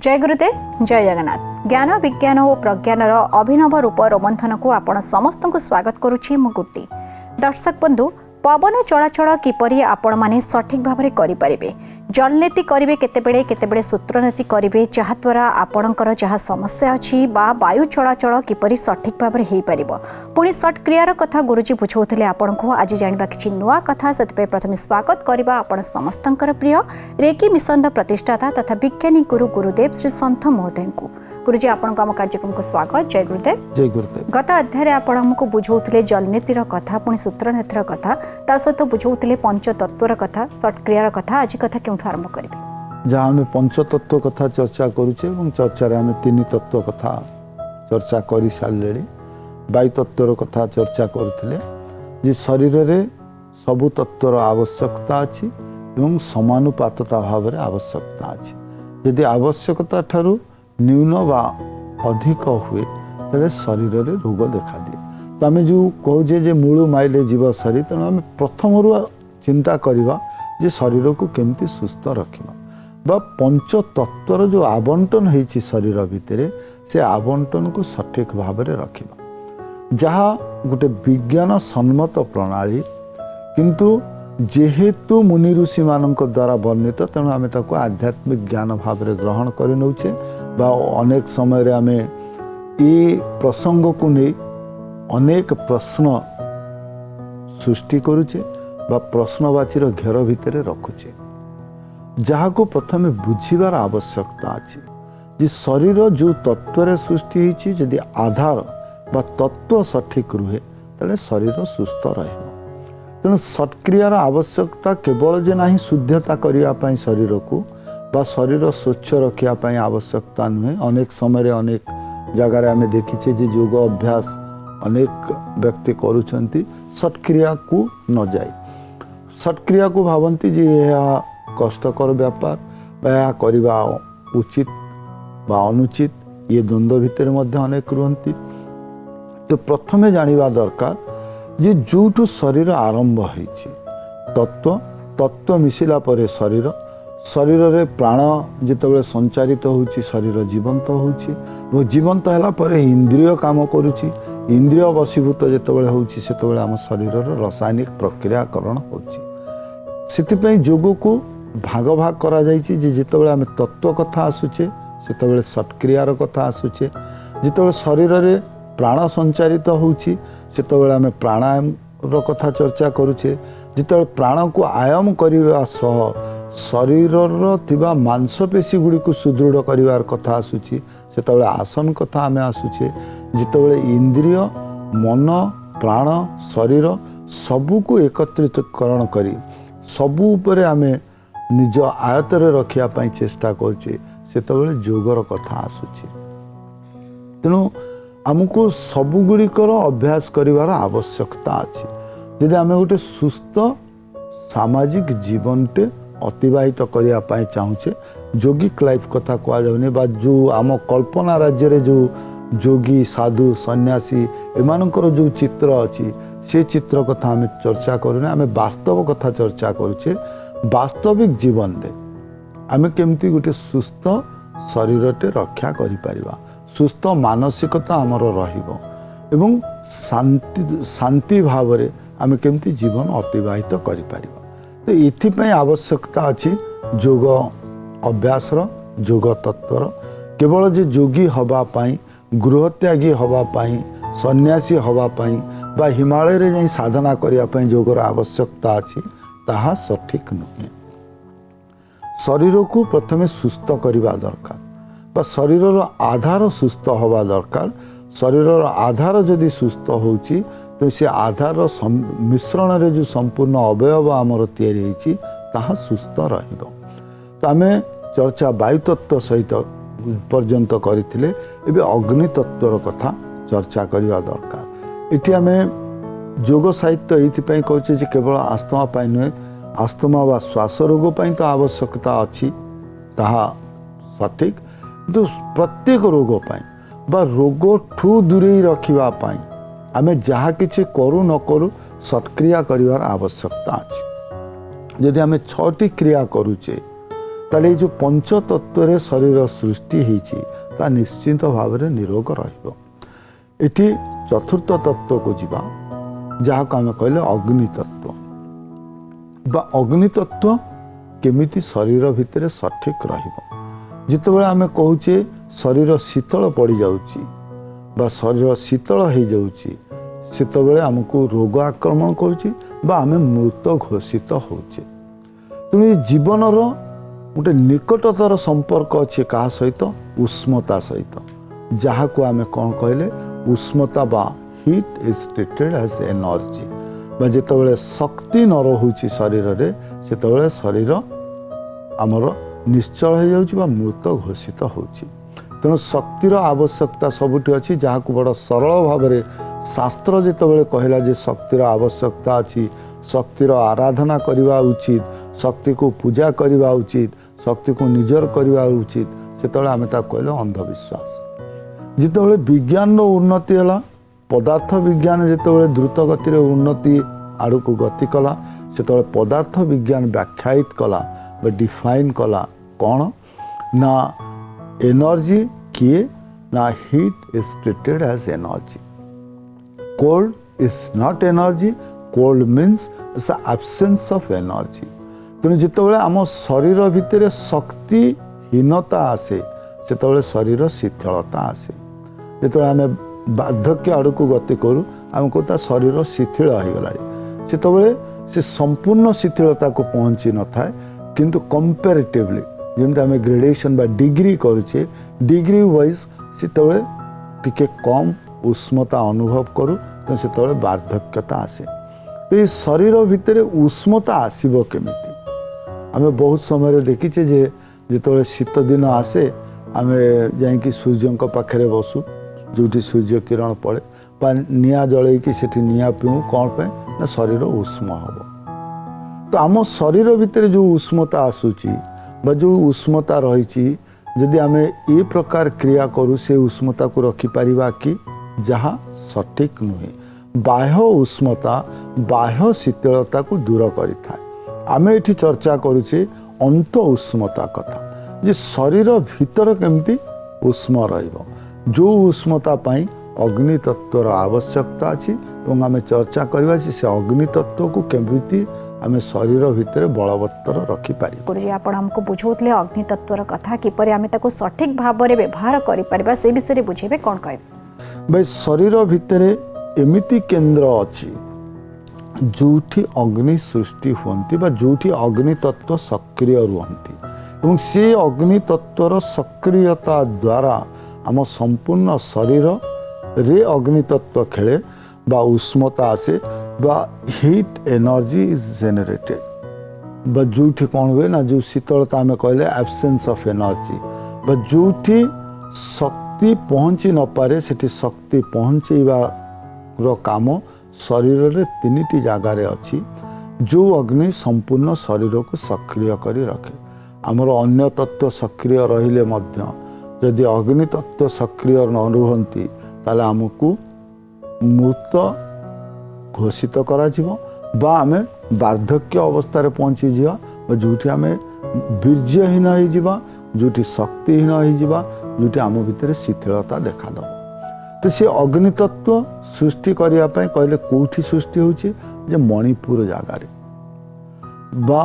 जय गुरुदेव जय जगन्नाथ। ज्ञान विज्ञान और प्रज्ञान अभिनव रूप रोमंथन को आपण समस्त को स्वागत करुछि मु गुट्टी। दर्शक बंधु, पवन चलाचल किपरि आपण माने सठिक भाव में करें, जलनीति करेंगे केतेबेले केतेबेले सूत्रनीति करेंगे जहाद्वारा आपणकर जहाँ समस्या अच्छी वायु चलाचल किपरि सठिक भाव में हो पार। पुणी सट क्रियार कथा गुरुजी बुझाऊे आपण को आज जाना कि नुआ कथा। से प्रथम स्वागत करवा आपण समस्तंकर प्रिय रेकी मिशन प्रतिष्ठाता तथा विज्ञानी गुरु गुरुदेव श्री सन्थ महोदय को। गुरुजी आपण को आम कार्यक्रम को स्वागत। जय गुरुदेव। जय गुरुदेव। गत अध्याय आपण आमको बुझाऊे जलनीतिर कथा, पुणी सूत्रनीतिर कथा, ता सहित बुझाऊे पंचतत्वर कथा, सट क्रियार कथा। आज कथा क्यों आरंभ करेंगे? जहाँ आम पंचतत्व कथा चर्चा करुचे चर्चा आम तीन तत्व कथा चर्चा कर सारे। वायु तत्वर कथा चर्चा करुले शरीर में सबु तत्वर आवश्यकता अच्छी एवं समानुपातता भाव में आवश्यकता अच्छी। यदि आवश्यकता ठारू न्यून बा अधिक हुए तेरे शरीर में रोग देखा दिए। तो आम जो कहे मूल माइले जीव शरीर, तेणु आम प्रथम चिंता करवा जे शरीर को केमती सुस्थ रखा बा पंच तत्वर जो आवंटन होती शरीर भितर से आवंटन को सठिक भाव में रखा, जहाँ गोटे विज्ञान सम्मत प्रणाली, किंतु जेहेतु मुनि ऋषि मान द्वारा वर्णित तेणु आम ताको आध्यात्मिक ज्ञान भाव में ग्रहण कर नौचे। बा अनेक समय आम ये प्रसंग को नहीं अनेक प्रश्न सृष्टि करुचे बा प्रश्नवाचीर घेर भितर रखुचे, जहाँ को प्रथम बुझीबार आवश्यकता अच्छी जे शरीर जो तत्व सृष्टि होती जदि आधार बा तत्व सठिक रुहे तेरे शरीर सुस्थ रहे। तेणु सत्क्रियार आवश्यकता केवल जे नहीं शुद्धता करने शरीर को बा शरीर स्वच्छ रखापी आवश्यकता नुहे। अनेक समय अनेक जगार आम देखीचे जे योग अभ्यास अनेक व्यक्ति करुछंती सत्क्रिया को न जाए, सत्क्रिया को भावती जे यह कष्टकर व्यापार बा करवा उचित बा अनुचित, ये द्वंद्व भितर मध्य अनेक रुहंती। तो प्रथमे जानिबा दरकार जे जोठू शरीर आरंभ होइछि तत्व तत्व मिसिला परे शरीर, शरीर रे प्राण जितेबाला संचारित होउछि शरीर जीवंत होउछि, वो जीवंत हैला परे इंद्रिय काम करुछि, इंद्रिय वशीभूत जितेबाला होउछि सेतेबाला आम शरीर रासायनिक प्रक्रियाकरण होउछि। सेतिपई योग को भाग भाग करा जाइछि जे जितेबाला आम तत्व कथा आसुचे सेतेबाला सत्क्रियार कथा आसुचे, जितेबाला शरीर रे प्राण संचारित होउछि सेतेबाला आम प्राणायाम कथा चर्चा करुचे, जितेबाला प्राण को आयाम करने सह शरीर थिबा मांसपेशी गुड़ी को सुदृढ़ करिवार कथा आसुची सेतेबाला आसन कथा आम आसुचे, जितेबाला इंद्रिय मन प्राण शरीर सबू को एकत्रितकरण करी सबू उपरे आमे निज आयतर रखिया चेष्टा करछे सेतेबाला योगर कथा आसुची। तेणु आमको सबुगुड़िकर अभ्यास करिवार आवश्यकता अच्छी। यदि आम गोटे सुस्थ सामाजिक जीवनटे अतिवाहित करने चाहूचे, योगिक लाइफ कथा कहने बा जो आम कल्पना राज्य रे जो योगी साधु सन्यासी एमानकर जो चित्र अच्छी से चित्र कथा आम चर्चा करूने, आम वास्तव कथा चर्चा करुचे। वास्तविक जीवन रे आम केमती गोटे सुस्थ शरीरटे रक्षा करिपारिबा, सुस्थ मानसिकता आमर रहिबो एवं शांति भाव में आम केमती जीवन अतिवाहित करिपारिबा। तो इथिपई आवश्यकता अछि योग अभ्यासर योग तत्वर। केवल जे योगी हवा पाई गृहत्यागी हवा पाई सन्यासी हवा पाई बा हिमालय रे जाई साधना करिया पाई योगर आवश्यकता अछि ताहा सठिक नुहे। शरीर को प्रथमे सुस्थ करिबा दरकार बा शरीर आधार सुस्थ हवा दरकार। शरीर आधार जदि सुस्थ होउची तो से आधार मिश्रण रे जो संपूर्ण अवयव आमर तैयारी होइची ताहा सुस्थ रहिबो। तो आमे चर्चा वायु तत्व सहित पर्यंत करथिले, एबे अग्नि तत्वर कथा चर्चा करिवा दरकार। एठी आमे योग साहित्य एथिपई कहूचे जे केवल आस्थमा पाई नुहे, आस्थमा वा श्वास रोग पाई तो आवश्यकता अछि ताहा सठिक, तो प्रत्येक रोग पाई बा रोग ठू दूरे रखिबा पाई आमे जहाँ किछि करू न करू सत्क्रिया करिवार आवश्यकता अछि। यदि आमे 6टी क्रिया करूचे ताले ये जो पंचतत्व शरीर सृष्टि होती ता निश्चिंत भाव में निरोग रहिबो। एटी चतुर्थ तत्व को जीवा जहाँ को आम कहले अग्नि तत्व बा अग्नि तत्व केमिति शरीर भितर सठिक रहिबो। जितेबाला आम कहूचे शरीर शीतल पड़ जाउची बा शरीर शीतल हो जाउची सेतबेले आमको रोग आक्रमण करुची बा आम मृत घोषित होचे। तेणु जीवन गोटे निकटतर संपर्क अच्छे क्या सहित उष्मता सहित जहाँ को आम कौन कहले उष्मता बा heat is treated as energy बा जितेबाला शक्ति न रोची शरीर रे सेतबेले शरीर आमर निश्चल हो जाउची बा मृत घोषित होची। तेणु शक्तिर आवश्यकता सबुठी अच्छी जहाँ को बड़ सरल भाव में शास्त्र जितेबाला कहला जे शक्तिर आवश्यकता अच्छी शक्तिर आराधना करवा उचित शक्ति को पूजा करवा उचित शक्ति को निजर करवा उचित सेतबेले आम कहले अंधविश्वास। जितेबाला विज्ञान उन्नति है पदार्थ विज्ञान जितेबाला द्रुत गति उन्नति आड़ को गति कला सेतबेले पदार्थ विज्ञान व्याख्यायित कला बा डिफाइन कला कौन ना एनर्जी किए ना heat is treated as energy. Cold is not energy cold means it's absence of energy. तेणु जितेबाला आम शरीर भितर शक्तिहीनता आसे सेतबेले शरीर शिथिलता आसे। जितेबाला आम वार्धक्य आड़ को गति करूँ आम कहता शरीर शिथिल हो गला सेतबेले से संपूर्ण शिथिलता को पहुँची न थाए किंतु कंपेरेटिवली जमी आम ग्रेडेशन बा डिग्री करुचे डिग्री वाइज सेतबेले टिके कम उष्मता अनुभव करूँ तो सेतबेले वार्धक्यता आसे। तो ये शरीर भितर उष्मता आसीबो केमिति आम बहुत समय देखीचे जे जितेबाला शीत दिन आसे आम जाइकी सूर्य पाखे बसु जो सूर्य किरण पड़े बा निआ जलैकी सेठी निआ पीऊँ कौन पे ना शरीर उष्म हम। तो आम शरीर भितर जो उष्मता आसूची बा जो उष्मता रही जदि आम ये प्रकार क्रिया करूँ से उष्मता को रखिपर कि जहाँ सठिक नुहे बाह्य उष्मता बाह्य शीतलता को दूर करें। आम ये चर्चा करुचे अंत उष्मता कथा जे शरीर भीतर केमती उष्म रहिबो जो उष्मता पाई अग्नि तत्वर आवश्यकता अच्छी और आम चर्चा करवा से अग्नि तत्व को केमती आम शरीर भितर बलवत्तर रखिपार। गुरुजी आपण हमको बुझौतले अग्नि तत्वर कथा किपर आम ताको सठिक भाव में व्यवहार करिपरिबा से विषय बुझेबे कोन कहबे। भाई शरीर भितर एमिति केंद्र अच्छी जोठी अग्नि सृष्टि होती बा जोठी अग्नि तत्व सक्रिय रुहंती एवं से अग्नि तत्वर सक्रियता द्वारा आम संपूर्ण शरीर रे अग्नि तत्व खेले बा उष्मता आसे बा हीट एनर्जी इज जेनरेटेड बा जोठी कौन हुए ना जो शीतलता आम कहले एब्सेंस ऑफ एनर्जी बा जोठी शक्ति पहुँची न पारे सेठी शक्ति पहुँचेबार काम शरीर रे तीनिटी जगार अच्छी जो अग्नि संपूर्ण शरीर को सक्रिय करी रखे। आमर अन्य तत्व सक्रिय रहिले मध्य यदि अग्नि तत्व सक्रिय न रुहंती ताले आमको मृत घोषित करा जिवो बा आमे वार्धक्य अवस्था पहुँची जावा जोठी आमे वीर्यहीन हो जावा जोठी शक्तिहीन हो जावा जोठी आम भितर शिथिलता देखा तो सी अग्नि तत्व सृष्टि करने कहले कौटी सृष्टि होची जे मणिपुर जगार बा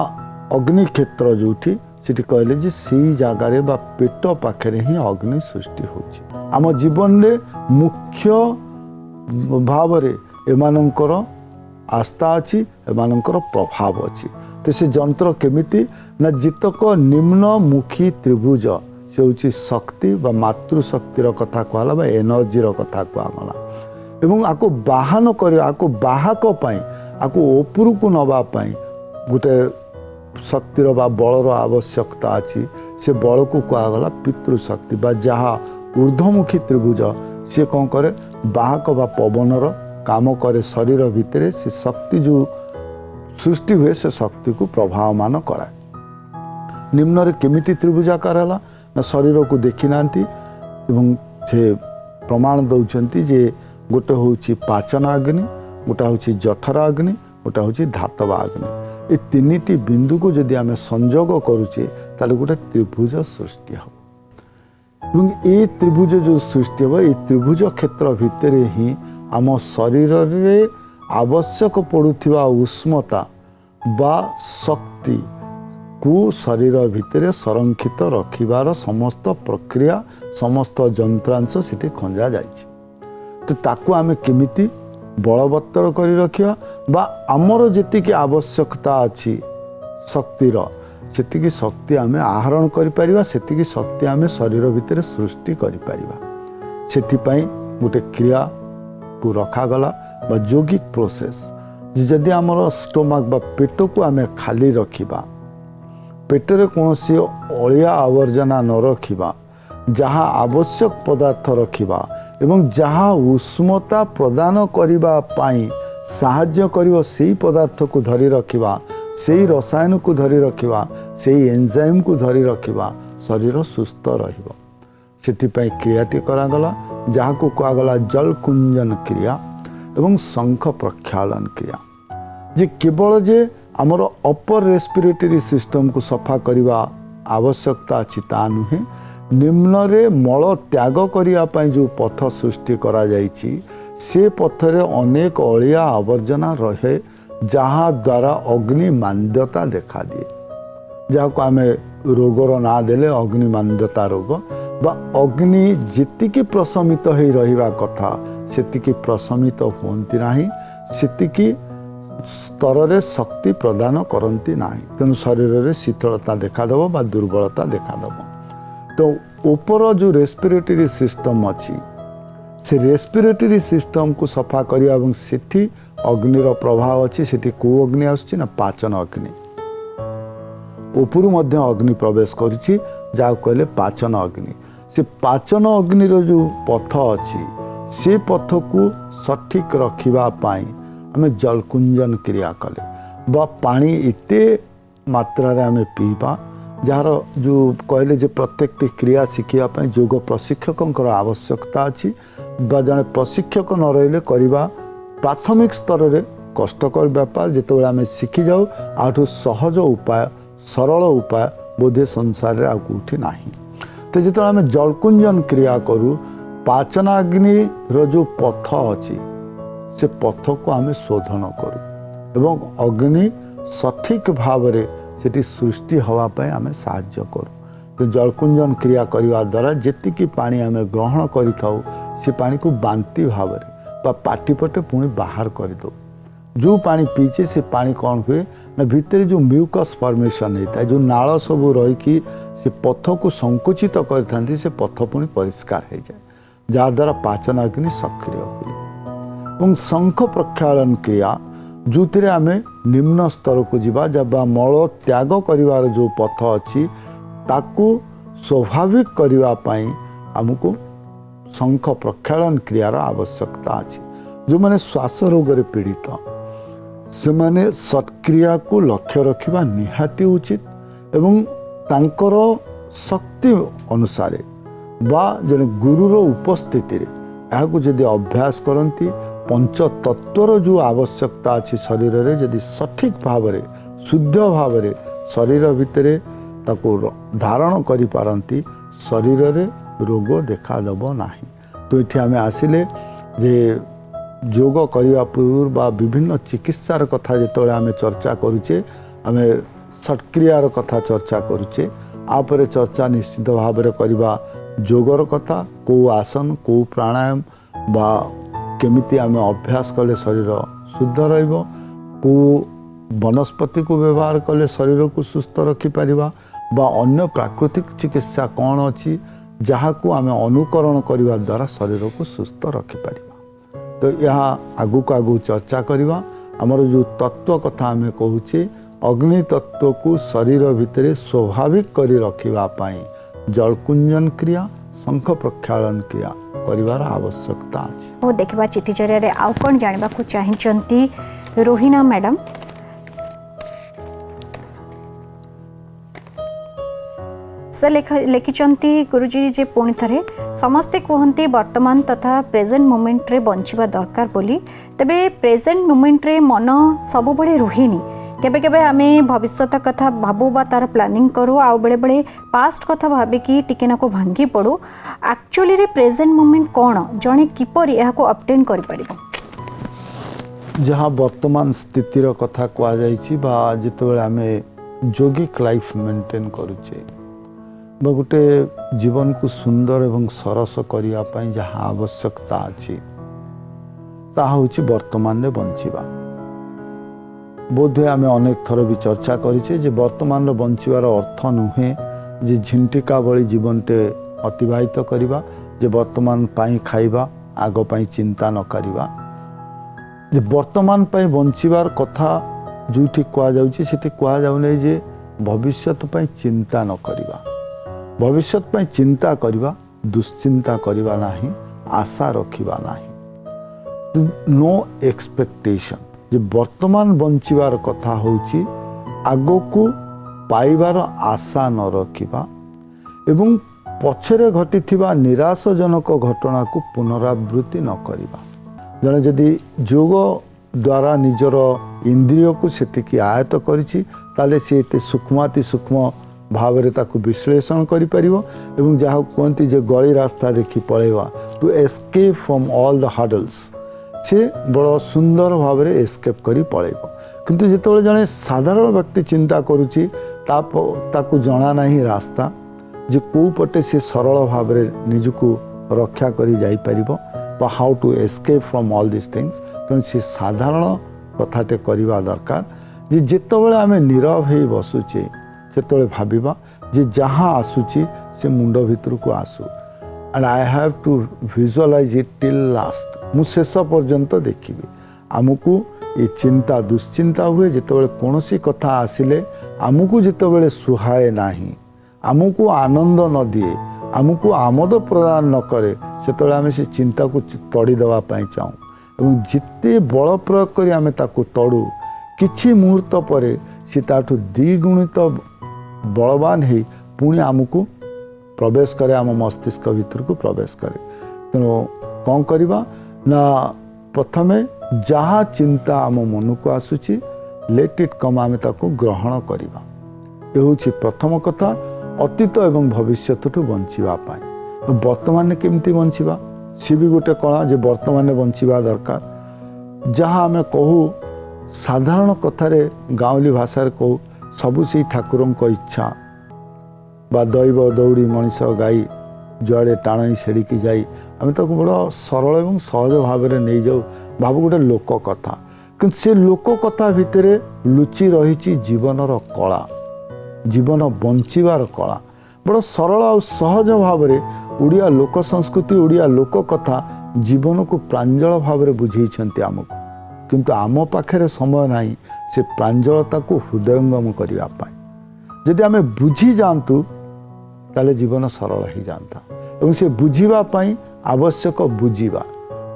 अग्नि क्षेत्र जोठी सेठी कहले जे सी जगार बा पेट पाखे ही अग्नि सृष्टि होची। आम जीवन रे मुख्य भाव रे एमानंकर आस्था अच्छी एमानंकर प्रभाव अच्छी। तो से जंत्र केमिति ना जितक निम्नमुखी त्रिभुज से हूँ शक्ति बा मातृशक्तिर कथा कहला बा एनर्जीर कथा कहला एवं आको बाहन कर आको बाहक पाई आको ओपुर को नवा पाई गोटे शक्तिर बा बलर आवश्यकता अच्छी से बल को कहगला पितृशक्ति बा जहाँ ऊर्ध्वमुखी त्रिभुज सी कौन करे बाहक बा पवनर काम करे शरीर भितर से शक्ति जो सृष्टि हुए से शक्ति को प्रभावमान कराए। निम्न रे केमिति त्रिभुजाकार है ना शरीर को देखी ना से प्रमाण दौरान जे गोटे हूँ पाचन अग्नि गोटा हूँ जठर अग्नि गोटा हूँ धातव अग्नि ये तीनिटी बिंदु को जदि आम संजोग करुचे ताले गोटे त्रिभुज सृष्टि हम এবং এই ত্রিভুজ जो सृष्टि हम ये त्रिभुज क्षेत्र भितर ही आम शरीर रे आवश्यक पड़ुथिबा उष्मता बा शक्ति को शरीर भितर संरक्षित रखिबार समस्त प्रक्रिया समस्त जंत्रांश सेठी खंजा जाइछि। तो ताकू आमे केमिति बलवत्तर करी रखिया बा आमर जेतिकी आवश्यकता अछि शक्तिर सेतिकी शक्ति आमे आहरण करि परिबा सेतिकी शक्ति आमे शरीर भितर सृष्टि करि परिबा। सेति पई गोटे क्रिया को रखा गला बा योगिक प्रोसेस जदि आमर स्टोमक बा पेट को आमे खाली रखिबा पेटरे कोनोसी अलिया आवर्जना न रखिबा जहाँ आवश्यक पदार्थ रखिबा एवं जहाँ उष्मता प्रदान करिबा पाई साहाय्य करिवो सेही पदार्थ को धरी रखिबा सेही रसायन को धरी रखिबा सेही एंजाइम को धरी रखिबा शरीर सुस्थ रहिबो। सेति पई क्रियाटी करागला जहाँ को कहगला जल कुंजन क्रिया एवं शंख प्रक्षालन क्रिया जे केवल जे आमर अपर रेस्पिरेटरी सिस्टम को सफा करवा आवश्यकता अछि ता नुहे निम्न रे मल त्याग करिया पई जो पथ सृष्टि करा जाइछि से पथरे अनेक अलिया आवर्जना रहे जहाँ द्वारा अग्नि मांद्यता देखा दिए जहाँ को आमे रोगर ना देले अग्नि मांद्यता रोग बा अग्नि जेतिकी प्रशमित होई रहिबा कथा सेतिकी प्रशमित होंती नाही सेतिकी स्तर रे शक्ति प्रदान करती नाही तेणु शरीर रे शीतलता देखादेव बा दुर्बलता देखादेव। तो ऊपर जो रेस्पिरेटरी सिस्टम अच्छी से रेस्पिरेटरी सिस्टम को सफा करिया एवं सेठी अग्निर प्रभाव अच्छी सेठी को अग्नि आसुची ना पाचन अग्नि उपरु मध्य अग्नि प्रवेश करुची जा कहले पाचन अग्नि से पाचन अग्निर जो पथ अच्छी से पथ को सठिक रखिबा पाई आमे जलकुंजन क्रिया कले बा पानी एते मात्रा रे आमे पीबा जार जो कहले जे प्रत्येक क्रिया शिखिया पाई योग प्रशिक्षकंकर आवश्यकता अछि बा जने प्रशिक्षक न रहिले करिबा प्राथमिक स्तर रे कष्टकर व्यापार जेतेबेले आमे शिखि जाऊ आठु सहज उपाय सरल उपाय बोधे संसार रे आ कोठी नाही। तो जेतेबेले आमे जलकुंजन क्रिया करू पाचनाग्नि रो जो पथ अछि से पथ को आमे शोधन करू एवं अग्नि सठिक भाव रे सेठी सृष्टि हवा पाए आमे साहाय्य करू। तो जलकुंजन क्रिया करिवा द्वारा जेतिकी पानी आमे ग्रहण करिथाउ से पानी को बांति भाव रे बा पाटी पटे पुणी बाहर कर दो जो पानी पीछे से पानी कौन हुए ना भितर जो म्यूकस फॉर्मेशन होता है जो नाल सब रही से पथ को संकुचित करथांती से पथ पुणी परिष्कार हो जाए जहाद्वारा पाचन अग्नि सक्रिय हुए। शंख प्रक्षालन क्रिया जो आम निम्न स्तर को जीवा जब मल त्याग करिवार जो पथ अच्छी ताकू स्वाभाविक करिवा पाई आमको शंख प्रक्षालन क्रियार आवश्यकता अछि। जो माने श्वास रोग रे पीड़ित से माने सत्क्रिया को लक्ष्य रखिबा निहाती उचित एवं तांकर शक्ति अनुसार बा जने गुरुर उपस्थिति रे याकू जदि अभ्यास करंती पंच तत्वर जो आवश्यकता अछि शरीर रे जदि सठिक भाव रे शुद्ध भाव रे शरीर भितरे ताको धारण करि पारंती शरीर रे रोग देखा दब नाही। तो ये आम आसिले जे योग करने पूर्व बा विभिन्न चिकित्सार कथा जो आम चर्चा करुचे आम सत्क्रियार कथा चर्चा करुचे आपर चर्चा निश्चित भाव में करवा योगर कथा को आसन को प्राणायाम बा केमिति आम अभ्यास कले शरीर शुद्ध रहिबो को वनस्पति को व्यवहार कले शरीर को सुस्थ रखिपर बा अन्य प्राकृतिक चिकित्सा कौन अच्छी जहाँ को आम अनुकरण करने द्वारा शरीर को सुस्थ रखिपर। तो यहाँ आगु को आगु चर्चा करवा आमर जो तत्व कथा आम कहूचे अग्नि तत्व को शरीर भितर स्वाभाविक करी रखिबा पाई जलकुंजन क्रिया शंख प्रक्षालन क्रिया करिवार आवश्यकता अछि। वो देखिबा चिट्ठी जरिया आउ कोन जानिबा को चाहिचंती रोहिणा मैडम। से लिखिचंती गुरुजी जे पुणी थरे समस्ते कहते वर्तमान तथा प्रेजेंट मोमेंट रे बंचिबा दरकार बोली तेबे प्रेजेंट मोमेंट रे मन सब बड़े रुहेनी केबे केबे आमे भविष्यत कथा भाबू बा तार प्लानिंग करू आ बेले बेले पास्ट कथा भाबी कि टिके ना को भांगी पड़ू एक्चुअली रे प्रेजेंट मोमेंट कोन जणे किपरि एहा को अपटेन करि परिबो जहाँ वर्तमान स्थितिर कथा कह जिते आम जोगिक लाइफ मेंटेन करुचे गोटे जीवन को सुंदर एवं सरस करने जहाँ आवश्यकता अच्छी ताहा होची वर्तमान रे बंचिबा। बोधे आम अनेक थर भी चर्चा करिचे जे वर्तमान रे बंचिबार अर्थ नुहे जे झिंटिका भली जीवनटे अतिबाहित करिबा जे वर्तमान पाई खाइबा आग पाई चिंता न करिबा जे वर्तमान पाई बंचिबार कथा जोठी कह जाउची सेठी कह जाउनै जे भविष्यत पाई चिंता न करिबा भविष्यत पाई चिंता करिबा दुश्चिंता करिबा नाही आशा रखिबा नाही नो एक्सपेक्टेशन जे वर्तमान बंचिबार कथा होची आगो को पाइबार आशा न रखिबा एवं पछरे घटिथिबा निराशजनक घटना को पुनरावृत्ति न करिबा। जने जदि योग द्वारा निजर इंद्रिय को सेतिकी आयत करिछि ताले से एते सूक्ष्माति सूक्ष्म भाव रे ताकु विश्लेषण करि परिबो एवं जाहा कोंती जे गली रास्ता देखि पळेवा to escape from all the hurdles से बड़ सुंदर भाव रे एस्केप करि पळेबो। किंतु जेतोले जने साधारण व्यक्ति चिंता करूछि ताकु जणा नाही रास्ता जे को पटे से सरल भाव रे निजको रक्षा करि जाई परिबो बा how to escape from all this things तो से साधारण कथाटे करवा दरकार जे जेतबेले आमे नीरव हे बसुचे सेतबेले भाबिबा जे जहाँ आसुची से मुंड भितर को आसु and I have to visualise it till last मु शेष पर्यंत देखिबी। आमको ये चिंता दुश्चिंता हुए जेतबेले कोनोसी कथा आसिले आमको जेतबेले सुहाए नाही आमको आनंद न दिए आमको आमोद प्रदान न करे सेतबेले आमे से चिंता को तड़ी देवा पाई चाहूँ एवं जिते बल प्रयोग करी आमे ताकू तड़ू किछि मुहूर्त परे से ताठू द्विगुणित बलवान ही पुणी आमको प्रवेश करे आम मस्तिष्क भीतर को प्रवेश करे। तेणु कौन करवा ना प्रथमे जहाँ चिंता आम मन को आसुची लेट इट कम आमे ताकू ग्रहण करवा ये होची प्रथम कथा अतीत एवं भविष्यत ठू बंचिबा पाई वर्तमान केमती बंचिबा सी भी गोटे कला जे वर्तमान बंचिबा दरकार जहाँ आमे कहू साधारण कथारे गाँवली भाषा कहू सबु से ठाकुरों को इच्छा बा दैव दौड़ी मनीष गाई जुआड़े टाणी सेड़िकी जाई आम ताको बड़ा सरल एवं सहज भाव में नहीं जाऊ भाव गोटे लोक कथा किंतु से लोक कथा भितर लुचि रही जीवनर कला जीवन बंचिबार कला बड़ा सरल और सहज भाव में ओडिया लोक संस्कृति ओडिया लोक कथा जीवन को प्रांजल भाव में बुझेइछन्ति आमको किंतु आम पाखे समय नाही से प्रांजलता को हृदयंगम करने जदि आम बुझी जातु ताले जीवन सरल हो जाता और से बुझीबा पाई आवश्यक बुझीबा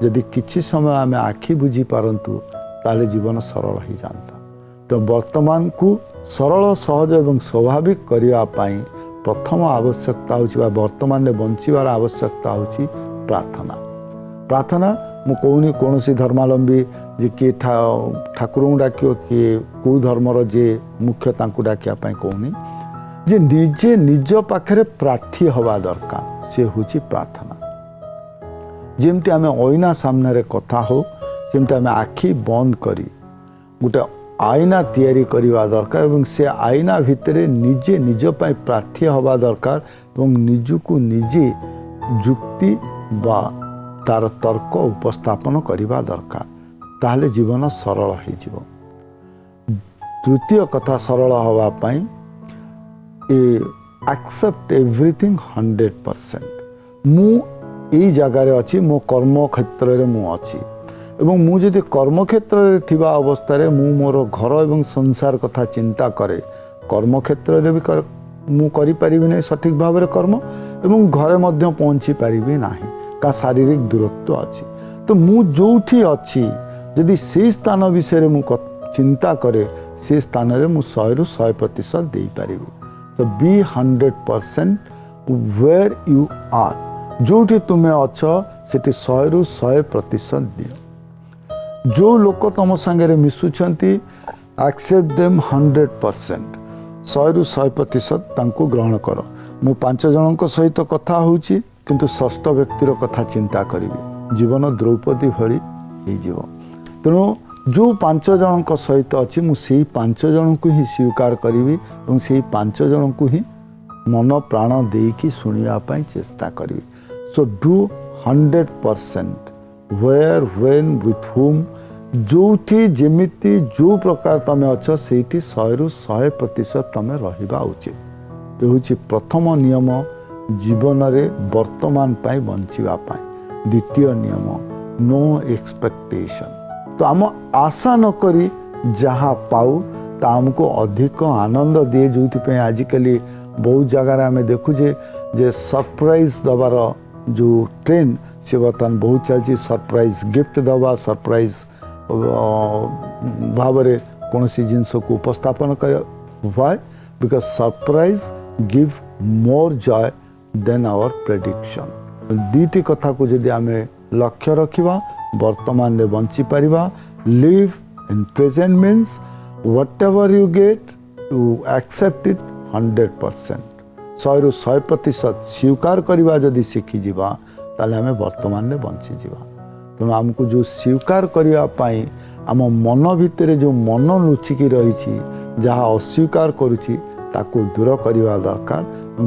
जदि किछि समय आम आखि बुझी पारंतु ताले जीवन सरल हो जाता। तो वर्तमान को सरल सहज एवं स्वाभाविक करने प्रथम आवश्यकता होची वर्तमान में बंचिबार आवश्यकता होची प्रार्थना। प्रार्थना मु कहूनी कौन धर्मावलंबी जे किए ठाकुर डाकियो किए कौ धर्मर जे मुख्य तांकु डाकिया कहूनी जे निजे निज पाखे प्रार्थी हवा दरकार से होची प्रार्थना। जेमती आमे आईना सामने कथा हो सेमती आमे आखि बंद करी गोटे आईना तैयारी करवा दरकार एवं से आईना भितरे निजे निज पाई प्रार्थी हवा दरकार एवं निजको निजे जुक्ति बा तार तर्क उपस्थापन करवा दरकार ताहले जीवन सरल हो जिवो। तृतीय कथा सरल हवा पाई एक्सेप्ट एवरीथिंग 100%। मु एई जगार अच्छी मो कर्म क्षेत्र में मु अच्छी एवं मु जदि कर्म क्षेत्र में थिबा अवस्था रे मु मोर घर एवं संसार कथा चिंता करे कर्म क्षेत्र में भी मु करि परिबि नै सठिक भाव में कर्म एवं घरे मध्य पहुँची परिबि नाही का शारीरिक दूरत्व अच्छी। तो मु जोठी अच्छी जदि से स्थान विषय मु चिंता करे से स्थान रे मु 100 रु 100% दे परिबि। तो बी 100% वेयर यू आर जोठी तुम्हें अच्छ सेठी 100 रु 100% दियो। जो लोक तुम सांगे मिशुंट एक्सेप्ट देम 100%। 100% ग्रहण कर। मु 5 जनक सहित कथा होउची किंतु षष्ठ व्यक्तिर कथा चिंता करिवि जीवन द्रौपदी भली हो जीव। तेणु जो 5 जनक सहित अच्छी मुझे 5 जन को ही स्वीकार करी और से 5 जन को ही मन प्राण देकी शुणापी चेष्टा करी। So do 100% where when with whom जो जेमिति जो प्रकार तुम अच्छ से 100% तुम रहिबा उचित। ये हूँ प्रथम नियम जीवन रे वर्तमान पाई बंचिबा पाई। द्वितीय नियम नो एक्सपेक्टेशन। तो आम आशा न करी जहाँ पाऊ ता आमको अधिक आनंद दिए। जो आजिकल बहुत जगार आम देखुचे जे सरप्राइज दबार जो ट्रेंड से बर्तमान बहुत चलती। सरप्राइज गिफ्ट दबा सरप्राइज भाव में कौन सी जिनस को उपस्थापन कर। Why? Because surprise give more joy than our prediction. दीटी कथा को जदि आम लक्ष्य रखा वर्तमान में बंची पारिबा। Live in present means whatever you get you accept it 100%। 100% स्वीकार करवा जदि शिखिजा ताले आम वर्तमान में बंची जावा। तेणु आमको जो स्वीकार करने आम मन भितर जो मन लुचिकी रही जहाँ अस्वीकार करुच्ची ताको दूर करवा दरकार।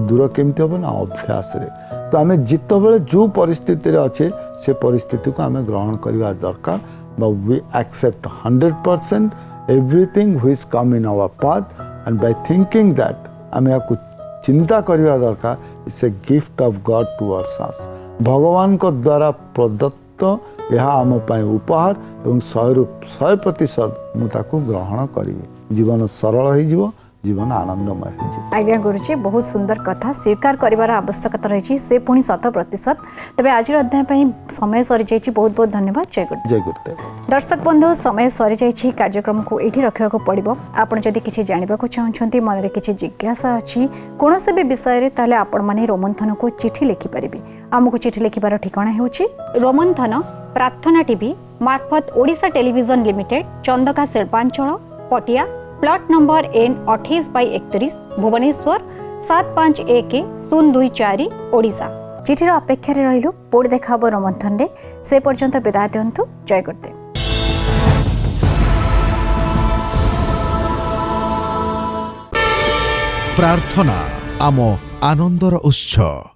दूर केमती हम ना अभ्यास रे। तो आम जितेबाला जो परिस्थिति अच्छे से परिस्थिति को आम ग्रहण करवा दरकार। We accept 100% everything which come in our path and by thinking that आम या चिंता करवा दरकार। It's a gift of God towards us. भगवान को द्वारा प्रदत्त यह आम उपहार और 100% मुझे ग्रहण करी। जीवन सरल हो जीवन आनंदमय हो। आज्ञा गुरुजी बहुत सुंदर कथा स्वीकार करिवार आवश्यकता रही से पुणी 100%। तबे आज अध्याय समय सरी जाइए। बहुत बहुत धन्यवाद। जय गुरु। जय गुरुदेव। दर्शक बंधु समय सरी जाइए। कार्यक्रम को ये रखा पड़ो। आपड़ जदि किसी जानवा चाहते मन में किसी जिज्ञासा अच्छी कौन से भी विषय ताले आपण माने रोमंथन को चिठी लिखिपारे। आमको चिठी लिखार ठिकाना हो रोमंथन प्रार्थना टीवी मार्फत Odisha television limited Chandaka Shilpanchal Patia plot number N 28/31 Bhubaneswar 751024 Odisha. चिठीर अपेक्षा रहिलु। पुणी देखा रोमंथन रे। से पर्यंत विदाय दियंतु। जय गुरुदेव। प्रार्थना आम आनंदर उत्सव।